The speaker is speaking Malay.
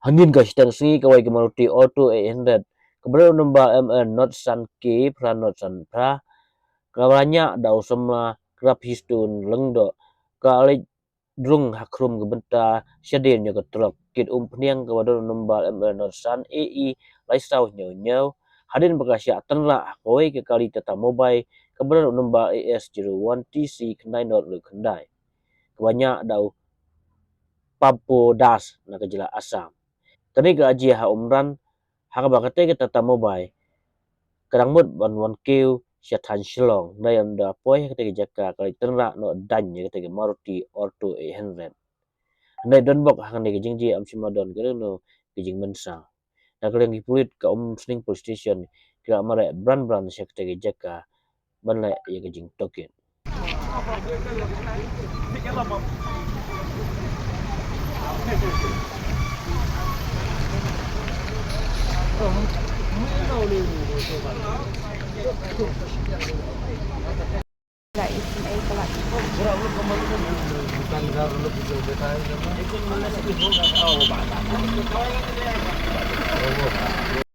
Hangin ka si kawai ke Maruti Alto 800 kebenar nombor MN not san ke pra not san pra kawannya dau semla kerap histun lengdo kali Rung hakrum gebenta syadin nya ke Trok kit peniang ke wadon nombor MN not san EI laisau nyau hadin bekasya tenla koi ke kali Tata mobile kebenar nombor AS01 TC kendai not lu kendai kawannya dau Pampo das na kejela asam tani ga aji ha umran ha ba kate ke Tata mobile kadang mut ban wan keu sia tan shilong na yang da poi kate ke jaka kali tenra no dan ye kate ke Maruti Alto 800 na don bok ha ne ke jingji am simadon ke no ke jing mensa na kale ngi pulit ka sling police station kira mare brand sia kate ke jaka ban la ye ke jing token Like it's an A for like